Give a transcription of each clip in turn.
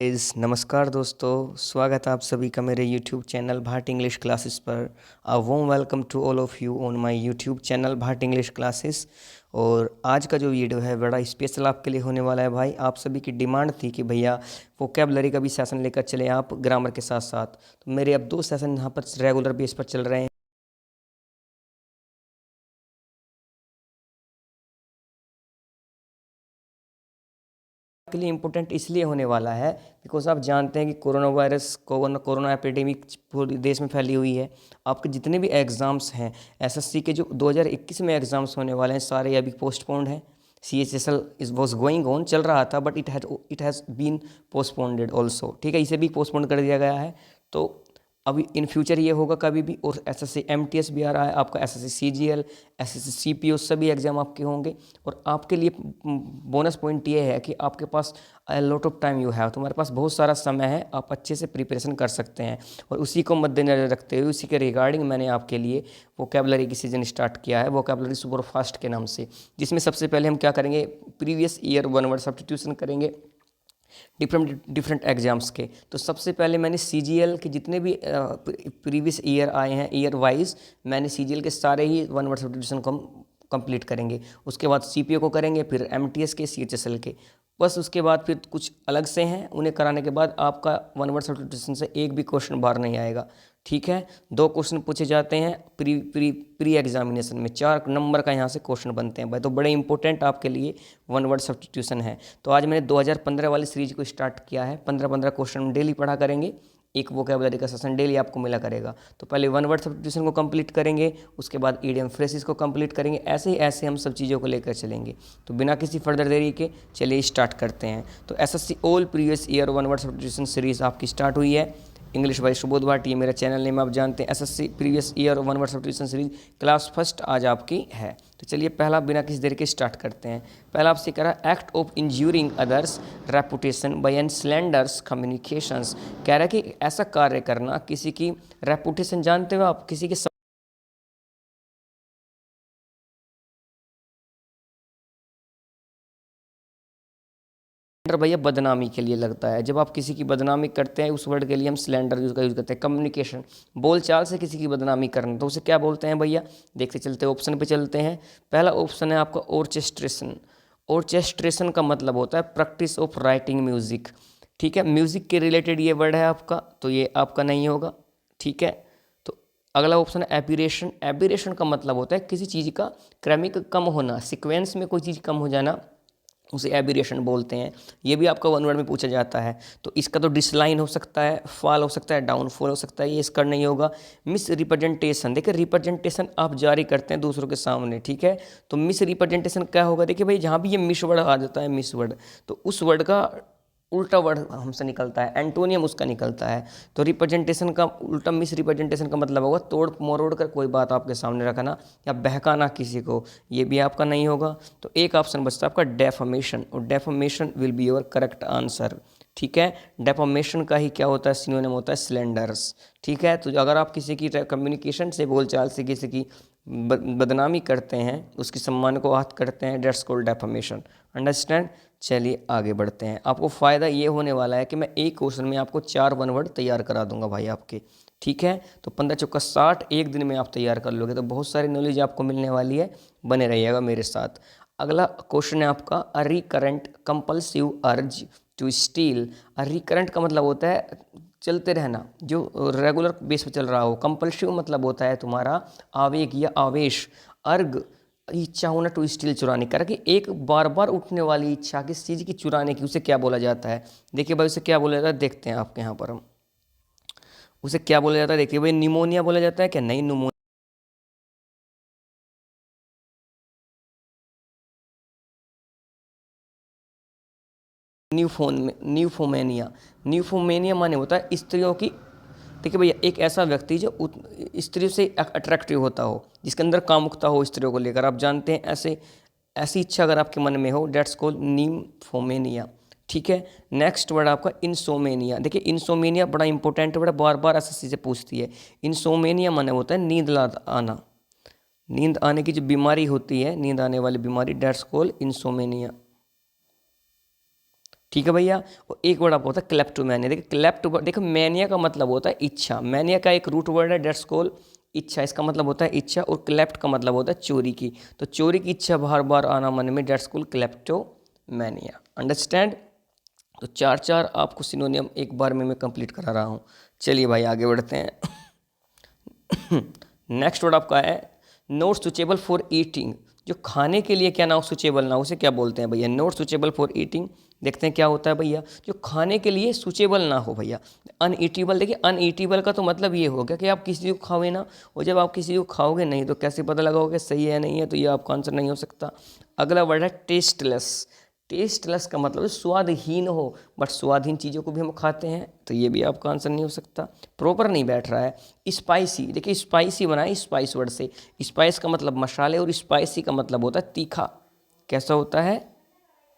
नमस्कार दोस्तों, स्वागत है आप सभी का मेरे YouTube channel Bhat English classes पर। A warm welcome to all of you on my YouTube channel Bhat English classes. और आज का जो वीडियो है बड़ा स्पेशल आपके लिए होने वाला है भाई। आप सभी की डिमांड थी कि भैया वोकैबुलरी का भी सेशन लेकर चले आप ग्रामर के साथ साथ। तो मेरे अब 2 सेशन यहाँ पर रेगुलर बेस पर चल रहे हैं। के लिए इम्पोर्टेंट इसलिए होने वाला है बिकॉज आप जानते हैं कि कोरोना वायरस कोरोना एपिडेमिक पूरे देश में फैली हुई है। आपके जितने भी एग्ज़ाम्स हैं एसएससी के जो 2021 में एग्ज़ाम्स होने वाले हैं सारे अभी पोस्टपोन्ड हैं। CHSL is was going on, चल रहा था, but it has been postponed also. ठीक है, इसे भी पोस्टपोन कर दिया गया है। तो अभी इन फ्यूचर ये होगा कभी भी। और एसएससी MTS भी आ रहा है आपका, एसएससी CGL, एसएससी CPO सभी एग्जाम आपके होंगे। और आपके लिए बोनस पॉइंट ये है कि आपके पास lot of time you have, तुम्हारे पास बहुत सारा समय है, आप अच्छे से प्रिपरेशन कर सकते हैं। और उसी को मद्देनजर रखते हुए उसी के रिगार्डिंग मैंने आपके लिए वोकैबुलरी की सीजन स्टार्ट किया है, वोकैबुलरी सुपर फास्ट के नाम से। जिसमें सबसे पहले हम क्या करेंगे, previous year one word substitution करेंगे डिफरेंट एग्जाम्स के। तो सबसे पहले मैंने CGL के जितने भी प्रीवियस ईयर आए हैं ईयर वाइज, मैंने CGL के सारे ही वन वर्ड सब्स्टिट्यूशन को कंप्लीट करेंगे। उसके बाद CPO को करेंगे, फिर MTS के, CHSL के। बस उसके बाद फिर कुछ अलग से हैं, उन्हें कराने के बाद आपका वन वर्ड सब्स्टिट्यूशन से एक भी क्वेश्चन बाहर नहीं आएगा। ठीक है, 2 क्वेश्चन पूछे जाते हैं प्री एग्जामिनेशन में, 4 नंबर का यहाँ से क्वेश्चन बनते हैं भाई। तो बड़े इंपॉर्टेंट आपके लिए वन वर्ड सब्स्टिट्यूशन है। तो आज मैंने 2015 वाली सीरीज को स्टार्ट किया है। 15-15 क्वेश्चन डेली पढ़ा करेंगे, एक वोकैबुलरी का सेशन डेली आपको मिला करेगा। तो पहले वन वर्ड सब्स्टिट्यूशन को कंप्लीट करेंगे, उसके बाद ईडियम फ्रेजेस को कंप्लीट करेंगे, ऐसे ही ऐसे हम सब चीज़ों को लेकर चलेंगे। तो बिना किसी फर्दर देरी के चलिए स्टार्ट करते हैं। तो SSC all previous year one word substitution series आपकी स्टार्ट हुई है। इंग्लिश बाय सुबोध भाट, ये मेरा चैनल नेम आप जानते हैं। SSC previous year one word substitution series class first आज आपकी है। तो चलिए पहला बिना किसी देर के स्टार्ट करते हैं। पहला आपसे कह रहा है act of injuring others reputation by an slanders communications. कह रहा है कि ऐसा कार्य करना, किसी की रेपुटेशन जानते हो आप, किसी के भैया बदनामी के लिए लगता है। जब आप किसी की बदनामी करते हैं उस वर्ड के लिए हम स्लैंडर यूज करते हैं। कम्युनिकेशन, बोलचाल से किसी की बदनामी करना, तो उसे क्या बोलते हैं भैया, देखते चलते ऑप्शन पे चलते हैं। पहला ऑप्शन है आपका ऑर्केस्ट्रेशन। ऑर्केस्ट्रेशन का मतलब होता है प्रैक्टिस ऑफ राइटिंग म्यूजिक। ठीक है, म्यूजिक के रिलेटेड ये वर्ड है आपका, तो ये आपका नहीं होगा। ठीक है, तो अगला ऑप्शन है एबिरेशन। एबिरेशन का मतलब होता है किसी चीज़ का क्रमिक कम होना, सीक्वेंस में कोई चीज़ कम हो जाना, उसे एबिरेशन बोलते हैं। ये भी आपका वन वर्ड में पूछा जाता है। तो इसका तो डिसलाइन हो सकता है, फॉल हो सकता है, डाउनफॉल हो सकता है, ये इसका नहीं होगा। मिस रिप्रेजेंटेशन, देखिए रिप्रेजेंटेशन आप जारी करते हैं दूसरों के सामने। ठीक है, तो मिस रिप्रेजेंटेशन क्या होगा, देखिए भाई जहाँ भी ये मिस वर्ड आ जाता है, मिस वर्ड, तो उस वर्ड का उल्टा वर्ड हमसे निकलता है, एंटोनियम उसका निकलता है। तो रिप्रेजेंटेशन का उल्टा मिस रिप्रेजेंटेशन का मतलब होगा तोड़ मरोड़ कर कोई बात आपके सामने रखना या बहकाना किसी को, ये भी आपका नहीं होगा। तो एक ऑप्शन बचता है आपका डेफमेशन, और defamation will be your correct answer. ठीक है, डेफमेशन का ही क्या होता है, सिनोनिम होता है स्लैंडर्स। ठीक है, तो अगर आप किसी की कम्युनिकेशन से, बोलचाल से किसी की बदनामी करते हैं, उसके सम्मान को आहत करते हैं, डेट्स कॉल्ड डेफमेशन। अंडरस्टैंड। चलिए आगे बढ़ते हैं। आपको फ़ायदा ये होने वाला है कि मैं एक क्वेश्चन में आपको 4 वन वर्ड तैयार करा दूंगा भाई आपके। ठीक है, तो 15 चौका 60 एक दिन में आप तैयार कर लोगे, तो बहुत सारी नॉलेज आपको मिलने वाली है। बने रहिएगा मेरे साथ। अगला क्वेश्चन है आपका a recurrent compulsive urge to steal. A recurrent का मतलब होता है चलते रहना, जो रेगुलर बेस पे चल रहा हो। कंपल्सिव मतलब होता है तुम्हारा आवेग या आवेश। अर्ग इच्छा होना, टू स्टील चुराने, करके एक बार बार उठने वाली इच्छा किस चीज़ की चुराने की, उसे क्या बोला जाता है। देखिए भाई उसे क्या बोला जाता है, देखते हैं आपके यहाँ पर हम उसे क्या बोला जाता है। देखिए भाई निमोनिया बोला जाता है क्या, नहीं, न्यूफोमेनिया। न्यूफोमेनिया माने होता है स्त्रियों की, देखिए भैया एक ऐसा व्यक्ति जो स्त्रियों से अट्रैक्टिव होता हो, जिसके अंदर कामुकता हो स्त्रियों को लेकर, आप जानते हैं ऐसे ऐसी इच्छा अगर आपके मन में हो, डेट्स कॉल्ड नीमफोमेनिया। ठीक है, नेक्स्ट वर्ड आपका इंसोमेनिया। देखिए इंसोमेनिया बड़ा इंपॉर्टेंट वर्ड, बार बार एसएससी से पूछती है। इंसोमेनिया माने होता है नींद आना, नींद आने की जो बीमारी होती है, नींद आने वाली बीमारी, डेट्स कॉल्ड इंसोमेनिया। ठीक है भैया। और एक वर्ड आपको होता है क्लेप्टोमैनिया। देखिए देखो मैनिया का मतलब होता है इच्छा, मैनिया का एक रूट वर्ड है डेट्स कॉल इच्छा, इसका मतलब होता है इच्छा, और क्लेप्ट का मतलब होता है चोरी की। तो चोरी की इच्छा बार बार आना मन में, डेट्स कॉल क्लेप्टोमैनिया। अंडरस्टैंड। तो चार चार आपको सिनोनियम एक बार में मैं कंप्लीट करा रहा हूँ। चलिए भाई आगे बढ़ते हैं। नेक्स्ट वर्ड आपका है नॉट सुचेबल फॉर ईटिंग। जो खाने के लिए क्या ना हो, सुचेबल ना हो, उसे क्या बोलते हैं भैया? Not suitable for eating. देखते हैं क्या होता है भैया। जो खाने के लिए सुचेबल ना हो भैया, अनईटेबल। देखिए अनईटेबल का तो मतलब ये हो गया कि आप किसी को खाओगे ना, और जब आप किसी को खाओगे नहीं तो कैसे पता लगाओगे सही है नहीं है, तो ये आपका आंसर नहीं हो सकता। अगला वर्ड है टेस्टलेस। टेस्टलेस का मतलब स्वादहीन हो, बट स्वादहीन चीज़ों को भी हम खाते हैं, तो ये भी आपका आंसर नहीं हो सकता। प्रॉपर नहीं बैठ रहा है। स्पाइसी, देखिए स्पाइसी बना है स्पाइस वर्ड से। स्पाइस का मतलब मसाले, और स्पाइसी का मतलब होता है तीखा। कैसा होता है?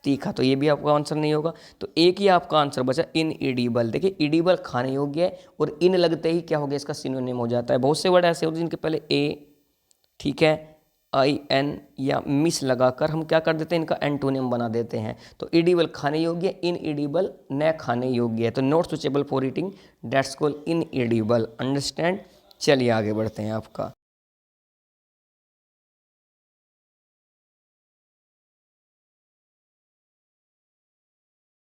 तीखा। तो ये भी आपका आंसर नहीं होगा। तो एक ही आपका आंसर बचा इनएडिबल। देखिए एडिबल खाने योग्य है, और इन लगते ही क्या हो गया, इसका सिनोनिम हो जाता है। बहुत से वर्ड ऐसे होते हैं जिनके पहले ए, ठीक है, आई एन या मिस लगाकर हम क्या कर देते हैं, इनका एंटोनियम बना देते हैं। तो एडिबल खाने योग्य, इन एडिबल न खाने योग्य है। तो not suitable for eating, that's called inedible. Understand. चलिए आगे बढ़ते हैं आपका।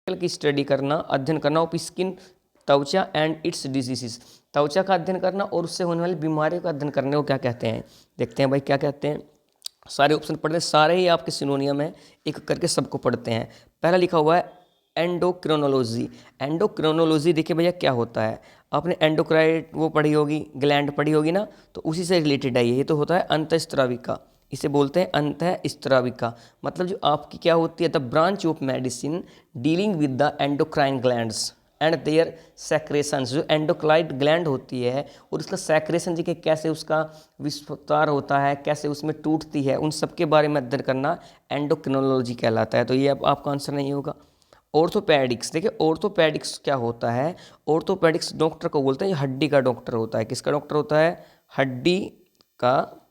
की स्टडी करना, अध्ययन करना ऑफ स्किन, त्वचा एंड इट्स डिजीजेस। त्वचा का अध्ययन करना और उससे होने वाली बीमारियों का अध्ययन करने को क्या कहते हैं? देखते हैं भाई क्या कहते हैं। सारे ऑप्शन पढ़ते हैं, सारे ही आपके सिनोनियम है, एक करके सबको पढ़ते हैं। पहला लिखा हुआ है एंडोक्रिनोलॉजी। एंडोक्रिनोलॉजी देखिए भैया क्या होता है, आपने एंडोक्राइन वो पढ़ी होगी, ग्लैंड पढ़ी होगी ना, तो उसी से रिलेटेड है ये। तो होता है अंतःस्राविका, इसे बोलते हैं अंतःस्राविका। मतलब जो आपकी क्या होती है, the branch of medicine dealing with the endocrine glands and their secretions. जो एंडोक्राइन ग्लैंड होती है और उसका सेक्रेशन जी के कैसे उसका विस्तार होता है, कैसे उसमें टूटती है, उन सब के बारे में अध्ययन करना एंडोक्रिनोलॉजी कहलाता है। तो ये अब आपका आंसर नहीं होगा। ऑर्थोपेडिक्स, देखिए ऑर्थोपेडिक्स क्या होता है? ऑर्थोपेडिक्स डॉक्टर को बोलते हैं, ये हड्डी का डॉक्टर होता है। किसका डॉक्टर होता है? हड्डी का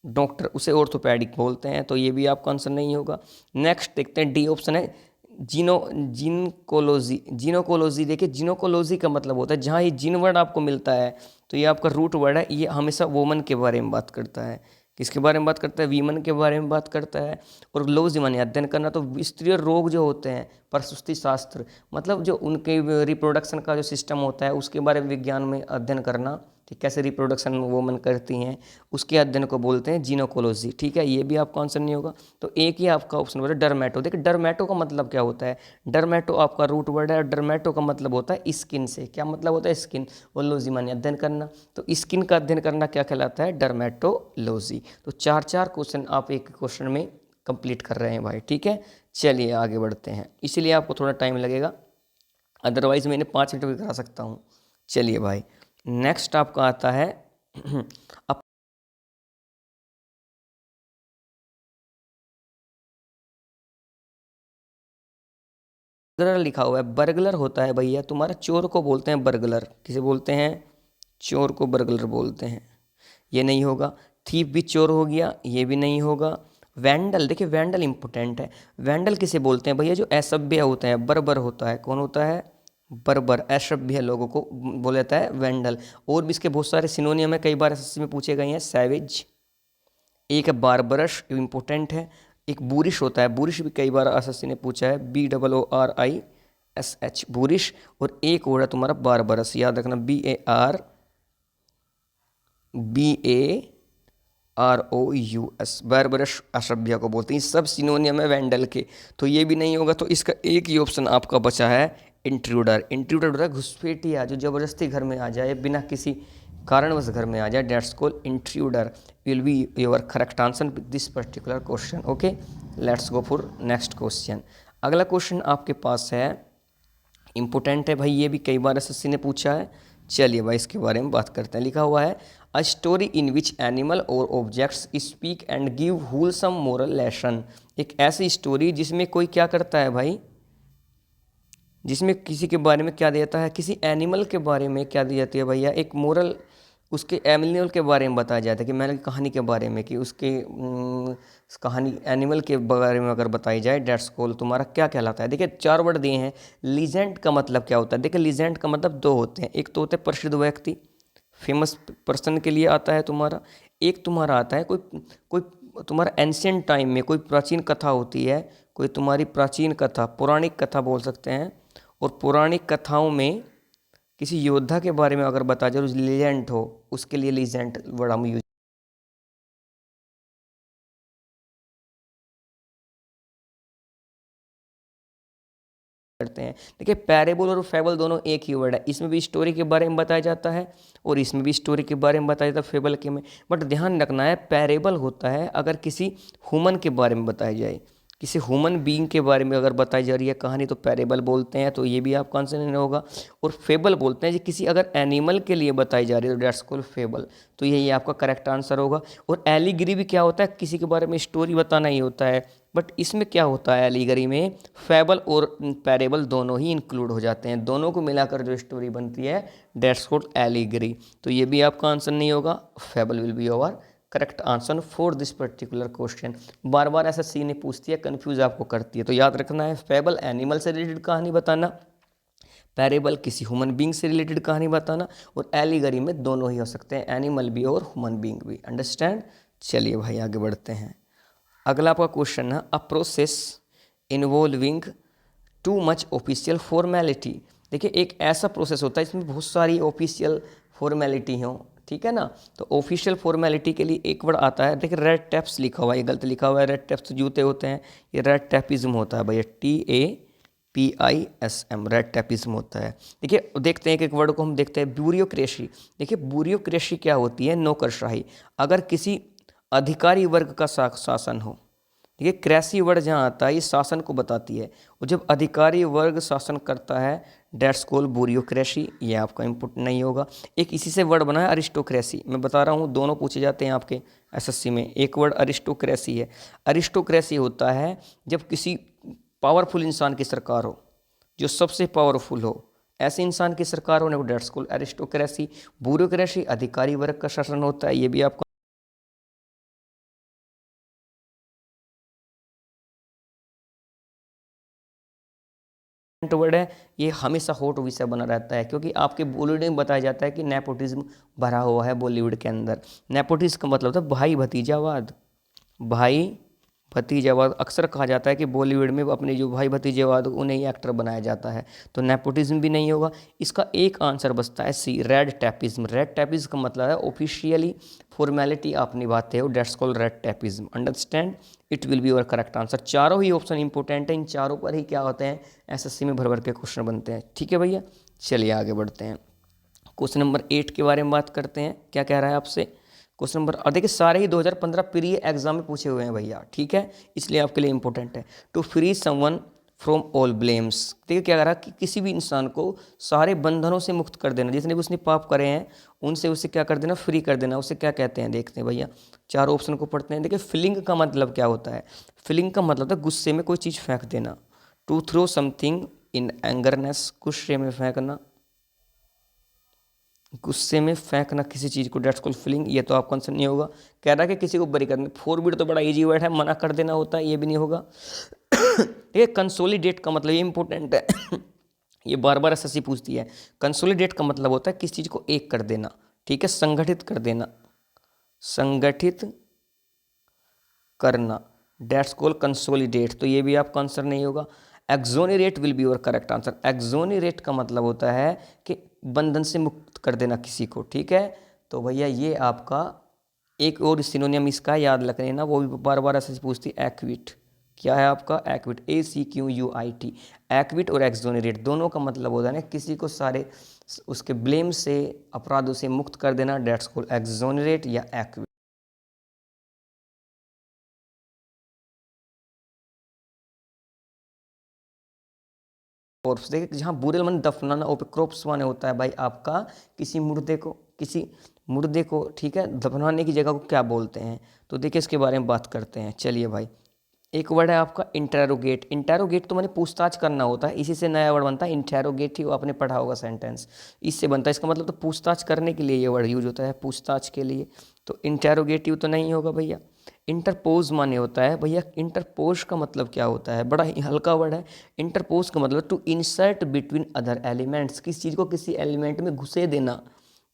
डॉक्टर, उसे ऑर्थोपेडिक बोलते हैं। तो ये भी आपका आंसर नहीं होगा। नेक्स्ट देखते हैं, डी ऑप्शन है जिनकोलॉजी। जिनोकोलॉजी, देखिए जिनोकोलॉजी का मतलब होता है जहाँ ये जिन वर्ड आपको मिलता है, तो ये आपका रूट वर्ड है। ये हमेशा वोमन के बारे में बात करता है। किसके बारे में बात करता है? वीमन के बारे में बात करता है। और लोजी माने अध्ययन करना, तो स्त्रीय रोग जो होते हैं, प्रसूति शास्त्र, मतलब जो उनके रिप्रोडक्शन का जो सिस्टम होता है उसके बारे में विज्ञान में अध्ययन करना, ठीक, कैसे रिप्रोडक्शन वोमन करती हैं, उसके अध्ययन को बोलते हैं जिनोकोलॉजी। ठीक है, ये भी आपका आंसर नहीं होगा। तो एक ही आपका ऑप्शन होता है डर्मेटो। देखिए डर्मेटो का मतलब क्या होता है? डर्मेटो आपका रूट वर्ड है, और डर्मेटो का मतलब होता है स्किन से। क्या मतलब होता है? स्किन। और लॉजी माने अध्ययन करना, तो स्किन का अध्ययन करना क्या कहलाता है? डर्मेटोलॉजी। तो चार चार क्वेश्चन आप एक क्वेश्चन में कंप्लीट कर रहे हैं भाई। ठीक है, चलिए आगे बढ़ते हैं, इसीलिए आपको थोड़ा टाइम लगेगा, अदरवाइज मैंने 5 मिनट भी करा सकता हूँ। चलिए भाई नेक्स्ट आपका आता है अब बर्गलर लिखा हुआ है। बर्गलर होता है भैया तुम्हारा, चोर को बोलते हैं बर्गलर। किसे बोलते हैं? चोर को बर्गलर बोलते हैं। ये नहीं होगा। थीप भी चोर हो गया, ये भी नहीं होगा। वैंडल, देखिए वैंडल इंपॉर्टेंट है। वैंडल किसे बोलते हैं भैया? जो असभ्य होता है, बर्बर होता है। कौन होता है? बर्बर, असभ्य लोगों को बोला जाता है वैंडल। और भी इसके बहुत सारे सिनोनियम है, कई बार एसएससी में पूछे गए हैं। सैवेज, एक है बारबरश, इंपॉर्टेंट है। एक बुरिश होता है, बुरिश भी कई बार एसएससी ने पूछा है, BOORISH, बुरिश। और एक और है तुम्हारा बारबरस, याद रखना, BARBAROUS, बारबरश असभ्य को बोलते हैं। सब सिनोनियम है वैंडल के। तो ये भी नहीं होगा। तो इसका एक ही ऑप्शन आपका बचा है इंट्रूडर। इंट्रूडर होता है घुसपैठिया, जो जबरदस्ती घर में आ जाए, बिना किसी कारणवश घर में आ जाए, that's called intruder. Will be your correct answer with this particular question. Okay, let's go for next question. अगला क्वेश्चन आपके पास है, इंपॉर्टेंट है भाई, ये भी कई बार एसएससी ने पूछा है। चलिए भाई इसके बारे में बात करते हैं। लिखा हुआ है a story in which animal और objects speak and give wholesome moral lesson. एक ऐसी स्टोरी जिसमें कोई क्या करता है भाई, जिसमें किसी के बारे में क्या देता है, किसी एनिमल के बारे में क्या दी जाती है भैया, एक मोरल उसके एनिमल के बारे में बताया जाता है कि मैंने कहानी के बारे में कि उसके कहानी एनिमल के बारे में अगर बताई जाए, डेट्स कॉल तुम्हारा क्या कहलाता है। देखिए 4 वर्ड दिए हैं। लीजेंड का मतलब क्या होता है? देखिए लीजेंड का मतलब 2 होते हैं। एक तो होता है प्रसिद्ध व्यक्ति, फेमस पर्सन के लिए आता है तुम्हारा। एक तुम्हारा आता है कोई कोई तुम्हारा एंशियंट टाइम में कोई प्राचीन कथा होती है, कोई तुम्हारी प्राचीन कथा, पौराणिक कथा बोल सकते हैं। और पौराणिक कथाओं में किसी योद्धा के बारे में अगर बताया जाए, लीजेंड हो, उसके लिए लीजेंड वर्ड हम यूज करते हैं। देखिए पैरेबल और फेबल दोनों एक ही वर्ड है। इसमें भी स्टोरी के बारे में बताया जाता है और इसमें भी स्टोरी के बारे में बताया जाता है फेबल के में। बट ध्यान रखना है, पैरेबल होता है अगर किसी ह्यूमन के बारे में बताया जाए, किसी ह्यूमन बीइंग के बारे में अगर बताई जा रही है कहानी, तो पैरेबल बोलते हैं। तो ये भी आपका आंसर नहीं होगा। और फेबल बोलते हैं जी किसी अगर एनिमल के लिए बताई जा रही है, तो डेट्स कॉल्ड फेबल। तो यही आपका करेक्ट आंसर होगा। और एलिगरी भी क्या होता है? किसी के बारे में स्टोरी बताना ही होता है। बट इसमें क्या होता है, एलिगरी में फेबल और पैरेबल दोनों ही इंक्लूड हो जाते हैं। दोनों को मिलाकर जो स्टोरी बनती है, डेट्स कॉल्ड एलिगरी। तो ये भी आपका आंसर नहीं होगा। Fable will be your correct answer for this particular question. बार बार ऐसा सी ने पूछती है, कंफ्यूज आपको करती है। तो याद रखना है, फेबल एनिमल से रिलेटेड कहानी बताना, पैरेबल किसी ह्यूमन बींग से रिलेटेड कहानी बताना, और एलिगरी में दोनों ही हो सकते हैं, एनिमल भी और ह्यूमन बींग भी। अंडरस्टैंड? चलिए भाई आगे बढ़ते हैं। अगला आपका क्वेश्चन है, a process involving too much official formality. देखिए एक ऐसा प्रोसेस होता है इसमें बहुत सारी ऑफिशियल फॉर्मेलिटी हो, ठीक है ना। तो ऑफिशियल फॉर्मेलिटी के लिए एक वर्ड आता है, देखिए रेड टैप्स लिखा हुआ है, ये गलत लिखा हुआ है। रेड टैप्स जूते होते हैं, ये रेड टैपिज्म होता है भैया, TAPISM, रेड टैपिज्म होता है। देखिए देखते हैं एक वर्ड को हम देखते हैं, ब्यूरोक्रेसी। देखिए ब्यूरोक्रेसी क्या होती है? नौकरशाही। अगर किसी अधिकारी वर्ग का शासन हो, देखिए क्रेसी वर्ड जहाँ आता है ये शासन को बताती है। और जब अधिकारी वर्ग शासन करता है, डेट्स कॉल्ड ब्यूरोक्रेसी। ये आपका इनपुट नहीं होगा। एक इसी से वर्ड बना है अरिस्टोक्रेसी। मैं बता रहा हूँ, दोनों पूछे जाते हैं आपके SSC में। एक वर्ड अरिस्टोक्रेसी है। अरिस्टोक्रेसी होता है जब किसी पावरफुल इंसान की सरकार हो, जो सबसे पावरफुल हो, ऐसे इंसान की सरकार होने को डेट्स कॉल्ड अरिस्टोक्रेसी। ब्यूरोक्रेसी अधिकारी वर्ग का शासन होता है। ये भी आपका वर्ड है। ये हमेशा हॉट विषय बना रहता है, क्योंकि आपके बॉलीवुड में बताया जाता है कि नेपोटिज्म भरा हुआ है बॉलीवुड के अंदर। नेपोटिज्म का मतलब था भाई भतीजावाद। भाई भतीजावाद अक्सर कहा जाता है कि बॉलीवुड में अपने जो भाई भतीजावाद उन्हें ही एक्टर बनाया जाता है। तो नेपोटिज्म भी नहीं होगा। इसका एक आंसर बचता है C, red tapism. Red tapism का मतलब है ऑफिशियली फॉर्मेलिटी आप निभाते हो, that's called red tapism. Understand? It will be your correct answer. चारों ही ऑप्शन इंपॉर्टेंट है, इन चारों पर ही क्या होते हैं, SSC में भर भर के क्वेश्चन बनते हैं। ठीक है भैया, चलिए आगे बढ़ते हैं। क्वेश्चन नंबर 8 के बारे में बात करते हैं। क्या कह रहा है आपसे क्वेश्चन नंबर, और देखिए सारे ही 2015 प्री एग्जाम में पूछे हुए हैं भैया, ठीक है, इसलिए आपके लिए इंपॉर्टेंट है। To free someone from all blames. देखिए क्या कह रहा है कि किसी भी इंसान को सारे बंधनों से मुक्त कर देना, जितने भी उसने पाप करे हैं उनसे उसे क्या कर देना, फ्री कर देना। उसे क्या कहते हैं, देखते हैं भैया, चारों ऑप्शन को पढ़ते हैं। देखिए फिलिंग का मतलब क्या होता है? फिलिंग का मतलब है गुस्से में कोई चीज़ फेंक देना। To throw something in angerness, गुस्से में फेंकना, गुस्से में फेंकना किसी चीज़ को, डेट्स कॉल्ड फीलिंग। ये तो आपका आंसर नहीं होगा। कह रहा है कि किसी को बरी करना। फॉरबिड तो बड़ा इजी वर्ड है, मना कर देना होता है, ये भी नहीं होगा। ये कंसोलिडेट का मतलब, ये इंपॉर्टेंट है। ये बार बार SSC पूछती है। कंसोलिडेट का मतलब होता है किसी चीज़ को एक कर देना, ठीक है, संगठित कर देना, संगठित करना, डेट्स कॉल्ड कंसोलिडेट। तो ये भी आपका आंसर नहीं होगा। Exonerate will be your correct answer. Exonerate का मतलब होता है कि बंधन से मुक्त कर देना किसी को, ठीक है। तो भैया ये आपका एक और सिनोनियम इसका याद रख लेना, वो भी बार बार ऐसे पूछती है, एक्विट। क्या है आपका? Equity, ACQUIT। एक्विट और एक्सोनरेट दोनों का मतलब होता है ना किसी को सारे उसके ब्लेम से, अपराधों से मुक्त कर देना, डेट्स कॉल्ड एक्सोनरेट या एक्विट। कॉर्प्स, देखिए जहाँ बूरेल मन दफनाना, और क्रॉप्स माने होता है भाई आपका किसी मुर्दे को, किसी मुर्दे को, ठीक है, दफनाने की जगह को क्या बोलते हैं। तो देखिए इसके बारे में बात करते हैं। चलिए भाई, एक वर्ड है आपका इंटेरोगेट। इंटेरोगेट तो मैंने पूछताछ करना होता है, इसी से नया वर्ड बनता है इंटेरोगेटिव, आपने पढ़ा होगा सेंटेंस, इससे बनता है। इसका मतलब तो पूछताछ करने के लिए ये वर्ड यूज होता है, पूछताछ के लिए। तो इंटेरोगेटिव तो नहीं होगा भैया। इंटरपोज माने होता है भैया, इंटरपोज का मतलब क्या होता है, बड़ा ही हल्का वर्ड है। इंटरपोज का मतलब to insert between other elements, किसी चीज़ को किसी एलिमेंट में घुसे देना,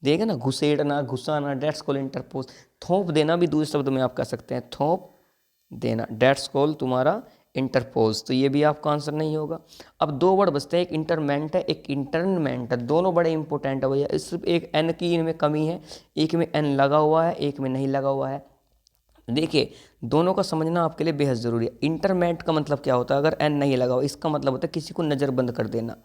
देगा ना, घुसेड़ना, घुसाना, डेट्स कॉल्ड इंटरपोज। थोप देना भी दूसरे शब्द में आप कह सकते हैं, थोप देना, डेट्स कॉल्ड तुम्हारा इंटरपोज। तो ये भी आपका आंसर नहीं होगा। अब दो वर्ड बचते हैं, एक इंटरमेंट है, एक इंटरनमेंट है। दोनों बड़े इंपॉर्टेंट है भैया, सिर्फ एक एन की इनमें कमी है, एक में एन लगा हुआ है, एक में नहीं लगा हुआ है। देखिए दोनों का समझना आपके लिए बेहद ज़रूरी है। इंटरमेंट का मतलब क्या होता है, अगर एन नहीं लगा हुआ, इसका मतलब होता है किसी को नज़र बंद कर देना।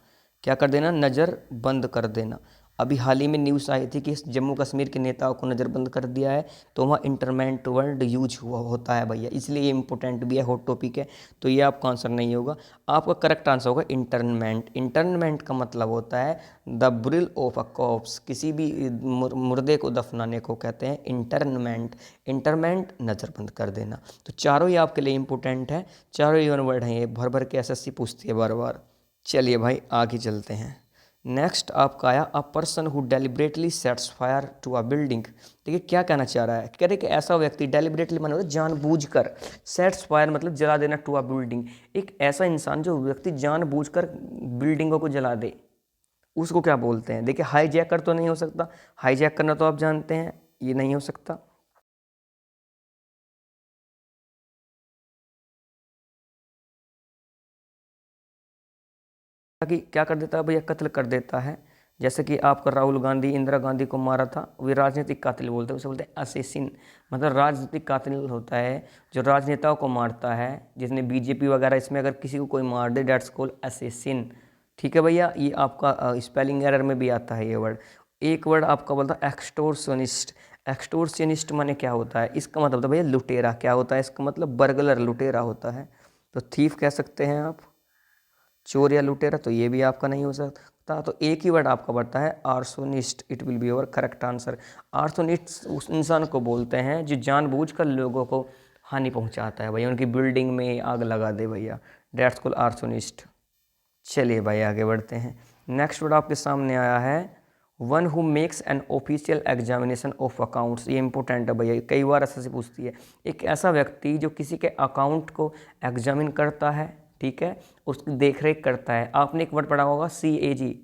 क्या कर देना, नज़र बंद कर देना। अभी हाल ही में न्यूज़ आई थी कि जम्मू कश्मीर के नेताओं को नज़रबंद कर दिया है, तो वहाँ इंटरमेंट वर्ड यूज हुआ होता है भैया, इसलिए ये इंपॉर्टेंट भी है, हॉट टॉपिक है। तो ये आपका आंसर नहीं होगा। आपका करेक्ट आंसर होगा इंटरनमेंट। इंटरनमेंट का मतलब होता है द बुरिल ऑफ अ कॉप्स, किसी भी मुर्दे को दफनाने को कहते हैं इंटरनमेंट। इंटरमेंट नज़रबंद कर देना। तो चारों ही आपके लिए इंपॉर्टेंट है, चारों ही वर्ड हैं, ये भर भर के एसएससी पूछती है बार बार। चलिए भाई आगे चलते हैं। नेक्स्ट आपका आया a person who deliberately sets fire to a building. देखिए क्या कहना चाह रहा है, कह रहे कि ऐसा व्यक्ति, डेलिबरेटली माना होता है जानबूझकर, सेट्स फायर मतलब जला देना, टू अ बिल्डिंग, एक ऐसा इंसान जो व्यक्ति जानबूझकर बिल्डिंगों को जला दे, उसको क्या बोलते हैं। देखिए हाईजैकर तो नहीं हो सकता, हाईजैक करना तो आप जानते हैं, ये नहीं हो सकता। कि क्या कर देता है भैया, कत्ल कर देता है। जैसे कि आपका राहुल गांधी इंदिरा गांधी को मारा था, वे राजनीतिक कातिल बोलते हैं, उसे बोलते हैं असेसिन, मतलब राजनीतिक कातिल होता है जो राजनेताओं को मारता है, जिसने बीजेपी वगैरह, इसमें अगर किसी को कोई मार दे, डेट्स कॉल्ड असेसिन। ठीक है भैया, ये आपका स्पेलिंग एरर में भी आता है ये वर्ड। एक वर्ड आपका बोलता है एक्सटोर्शनिस्ट। एक्सटोर्शनिस्ट माने क्या होता है, इसका मतलब होता है भैया लुटेरा। क्या होता है इसका मतलब, बर्गलर, लुटेरा होता है। तो थीफ कह सकते हैं आप, चोर या लुटेरा। तो ये भी आपका नहीं हो सकता। तो एक ही वर्ड आपका बढ़ता है arsonist, it will be your correct answer. Arsonist उस इंसान को बोलते हैं जो जानबूझकर लोगों को हानि पहुंचाता है भैया, उनकी बिल्डिंग में आग लगा दे भैया, डेट्स कॉल्ड आर्सोनिस्ट। चलिए भाई आगे बढ़ते हैं। नेक्स्ट वर्ड आपके सामने आया है one who makes an official examination of accounts. ये इंपॉर्टेंट है भैया, कई बार ऐसा से पूछती है। एक ऐसा व्यक्ति जो किसी के अकाउंट को एग्जामिन करता है, ठीक है, उसकी देखरेख करता है। आपने एक वर्ड पढ़ा होगा CAG,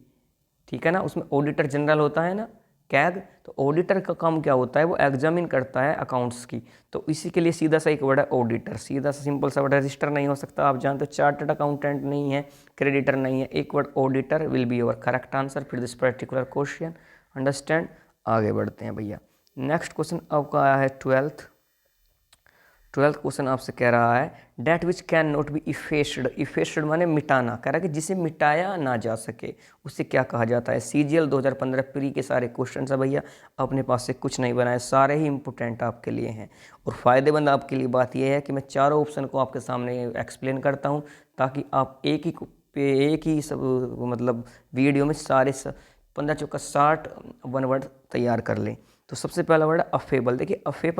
ठीक है ना, उसमें ऑडिटर जनरल होता है ना, कैग। तो ऑडिटर का काम क्या होता है, वो एग्जामिन करता है अकाउंट्स की। तो इसी के लिए सीधा सा एक वर्ड है ऑडिटर, सीधा सा सिंपल सा वर्ड। रजिस्टर नहीं हो सकता, आप जानते हो, चार्टर्ड अकाउंटेंट नहीं है, क्रेडिटर नहीं है। एक word auditor will be your correct answer for this particular question. Understand. आगे बढ़ते हैं भैया। नेक्स्ट क्वेश्चन आपका आया है 12th क्वेश्चन आपसे कह रहा है that which can not be effaced. Effaced माने मिटाना, कह रहा है कि जिसे मिटाया ना जा सके, उसे क्या कहा जाता है। CGL 2015 प्री के सारे क्वेश्चन है भैया, अपने पास से कुछ नहीं बनाए, सारे ही इंपॉर्टेंट आपके लिए हैं। और फ़ायदेमंद आपके लिए बात यह है कि मैं चारों ऑप्शन को आपके सामने एक्सप्लेन करता हूँ, ताकि आप एक ही सब मतलब वीडियो में सारे 15 चौका 60 वन वर्ड तैयार कर लें। तो सबसे पहला वर्ड है अफेबल। देखिए अफेबल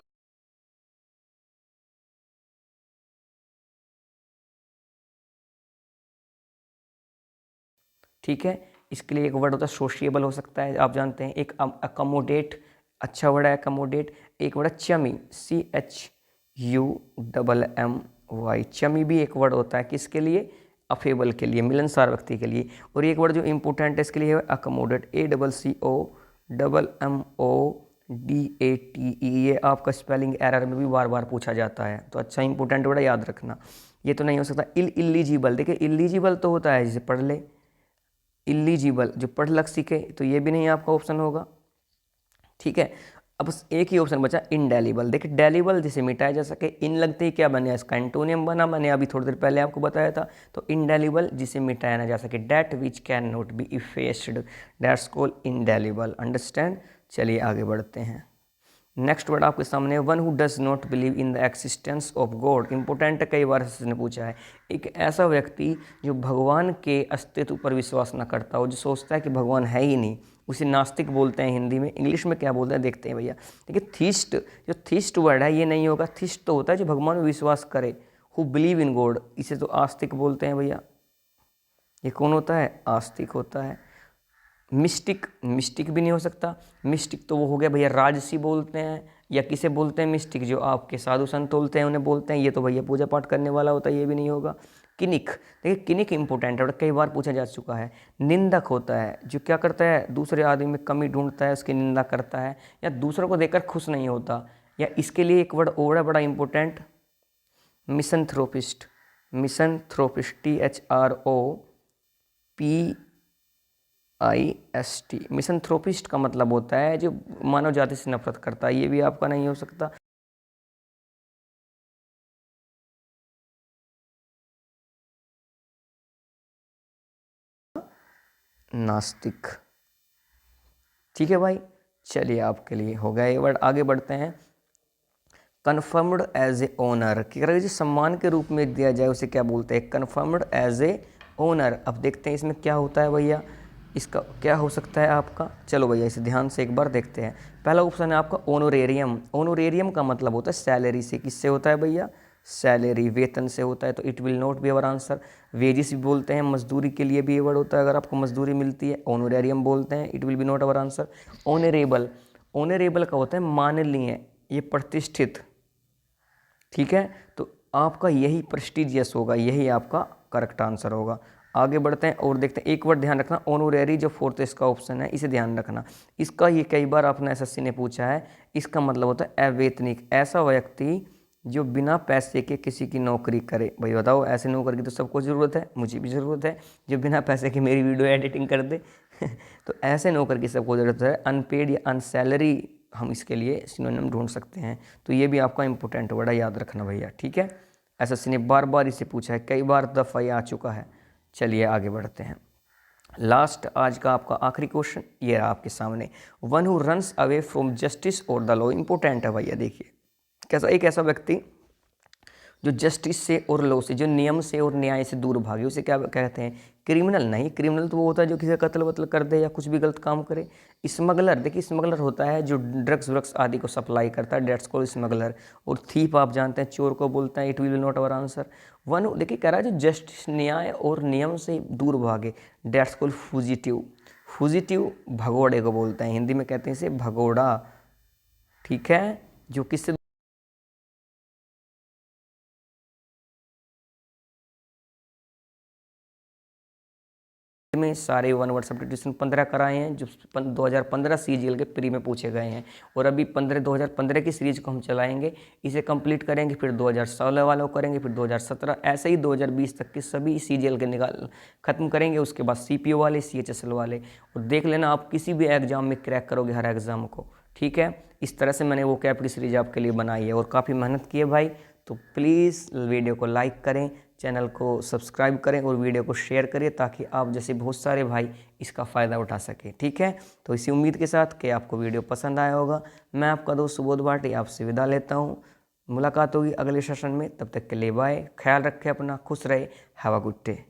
ठीक है, इसके लिए एक वर्ड होता है सोशिएबल, हो सकता है, आप जानते हैं। एक अकोमोडेट, अच्छा वर्ड है अकोमोडेट। एक वर्ड है चमी, CHUMMY, चमी भी एक वर्ड होता है, किसके लिए, अफेबल के लिए, मिलनसार व्यक्ति के लिए। और एक वर्ड जो इंपॉर्टेंट है इसके लिए है अकोमोडेट, ACCOMMODATE। ये आपका स्पेलिंग एरर में भी बार बार पूछा जाता है, तो अच्छा इंपॉर्टेंट वर्ड है, याद रखना। ये तो नहीं हो सकता। इलिजिबल, देखिए इलिजिबल तो होता है जिसे पढ़ ले, इलिजिबल जो पढ़ लग सीखे, तो ये भी नहीं आपका ऑप्शन होगा। ठीक है, अब बस एक ही ऑप्शन बचा इंडेलिबल। देखिए डेलिबल जिसे मिटाया जा सके, इन लगते ही क्या बने, इसका एंटोनियम बना, मैंने अभी थोड़ी देर पहले आपको बताया था। तो इंडेलिबल जिसे मिटाया ना जा सके, that which can not be effaced, that's called indelible. Understand. चलिए आगे बढ़ते हैं। नेक्स्ट वर्ड आपके सामने one who does not believe in the existence of God. Important है, कई बार इसने पूछा है। एक ऐसा व्यक्ति जो भगवान के अस्तित्व पर विश्वास न करता हो, जो सोचता है कि भगवान है ही नहीं, उसे नास्तिक बोलते हैं हिंदी में। इंग्लिश में क्या बोलते हैं देखते हैं भैया। देखिए थीस्ट, जो थीस्ट वर्ड है ये नहीं होगा। थीस्ट तो होता है जो भगवान में विश्वास करे, हु बिलीव इन गॉड, इसे तो आस्तिक बोलते हैं भैया। ये कौन होता है? आस्तिक होता है। मिस्टिक, मिस्टिक भी नहीं हो सकता। मिस्टिक तो वो हो गया भैया, राजसी बोलते हैं, या किसे बोलते हैं मिस्टिक? जो आपके साधु संत होते हैं उन्हें बोलते हैं। ये तो भैया पूजा पाठ करने वाला होता है, ये भी नहीं होगा। किनिक, देखिए किनिक इंपॉर्टेंट है और कई बार पूछा जा चुका है। निंदक होता है, जो क्या करता है? दूसरे आदमी में कमी ढूंढता है, उसकी निंदा करता है, या दूसरों को देखकर खुश नहीं होता। या इसके लिए एक वर्ड और है बड़ा इंपॉर्टेंट, मिसनथ्रोपिस्ट। मिसनथ्रोपिस्ट, THROPIST। मिसनथ्रोपिस्ट का मतलब होता है जो मानव जाति से नफरत करता है। ये भी आपका नहीं हो सकता। नास्तिक। ठीक है भाई, चलिए आपके लिए हो गया ये वर्ड। आगे बढ़ते हैं। कन्फर्म्ड एज ए ओनर, कि अगर जिसे सम्मान के रूप में दिया जाए उसे क्या बोलते हैं? Confirmed as a owner. अब देखते हैं इसमें क्या होता है भैया, इसका क्या हो सकता है आपका। चलो भैया इसे ध्यान से एक बार देखते हैं। पहला ऑप्शन है आपका ऑनोरेरियम। ऑनोरेरियम का मतलब होता है सैलरी से। किससे होता है भैया? सैलरी, वेतन से होता है। तो it will not be our answer. Wages भी बोलते हैं, मजदूरी के लिए भी ये वर्ड होता है। अगर आपको मजदूरी मिलती है, ऑनोरेरियम बोलते हैं। It will B not our answer. Honourable, honourable का होता है माननीय, ये प्रतिष्ठित। ठीक है, तो आपका यही प्रेस्टिजियस होगा, यही आपका करेक्ट आंसर होगा। आगे बढ़ते हैं और देखते हैं। एक वर्ड ध्यान रखना, ऑनोरेरी जो फोर्थ इसका ऑप्शन है, इसे ध्यान रखना। इसका ये कई बार आपने एसएससी ने पूछा है। इसका मतलब होता है अवैतनिक, ऐसा व्यक्ति जो बिना पैसे के किसी की नौकरी करे। भाई बताओ, ऐसे नौकरी की तो सबको ज़रूरत है, मुझे भी ज़रूरत है, जो बिना पैसे के मेरी वीडियो एडिटिंग कर दे तो ऐसे नौकर की सबको ज़रूरत है। अनपेड या अनसैलरी हम इसके लिए सिनोनिम ढूंढ सकते हैं। तो ये भी आपका इंपॉर्टेंट वर्ड है, याद रखना भैया। ठीक है, एसएससी ने बार बार इसे पूछा है, कई बार दफ़ा ये आ चुका है। चलिए आगे बढ़ते हैं। लास्ट आज का आपका आखिरी क्वेश्चन ये रहा आपके सामने। One who runs away from justice और द लॉ। इंपॉर्टेंट है भैया। देखिए कैसा, एक ऐसा व्यक्ति जो जस्टिस से और लॉ से, जो नियम से और न्याय से दूर भागे, उसे क्या कहते हैं? क्रिमिनल नहीं, क्रिमिनल तो वो होता है जो किसी का कत्ल वत्ल कर दे या कुछ भी गलत काम करे। स्मगलर, देखिए स्मगलर होता है जो ड्रग्स व्रग्स आदि को सप्लाई करता है, डेट्स को स्मगलर। और थीप आप जानते हैं, चोर को बोलते हैं। It will not our answer. One, देखिए कह रहा है जो जस्टिस, न्याय और नियम से दूर भागे, डेट्स को फूजिटिव। फूजिटिव भगोड़े को बोलते हैं, हिंदी में कहते हैं इसे भगोड़ा। ठीक है, जो किससे में सारे वन वर्ड सब्स्टिट्यूशन 15 कराए हैं, जो 2015 सीजीएल के प्री में पूछे गए हैं। और अभी 2015 की सीरीज को हम चलाएंगे, इसे कंप्लीट करेंगे, फिर 2016 वालों को करेंगे, फिर 2017, ऐसे ही 2020 तक के सभी सीजीएल के निकाल खत्म करेंगे। उसके बाद सीपीओ वाले, सीएचएसएल वाले। और देख लेना आप किसी भी एग्जाम में क्रैक करोगे हर एग्जाम को। ठीक है, इस तरह से मैंने वो कैप की सीरीज आपके लिए बनाई है और काफ़ी मेहनत की है भाई। तो प्लीज़ वीडियो को लाइक करें, चैनल को सब्सक्राइब करें और वीडियो को शेयर करिए, ताकि आप जैसे बहुत सारे भाई इसका फ़ायदा उठा सकें। ठीक है, तो इसी उम्मीद के साथ कि आपको वीडियो पसंद आया होगा, मैं आपका दोस्त सुबोध भाटी आपसे विदा लेता हूँ। मुलाकात होगी अगले सेशन में, तब तक के लिए बाय। ख्याल रखें अपना, खुश रहे। Have a good day.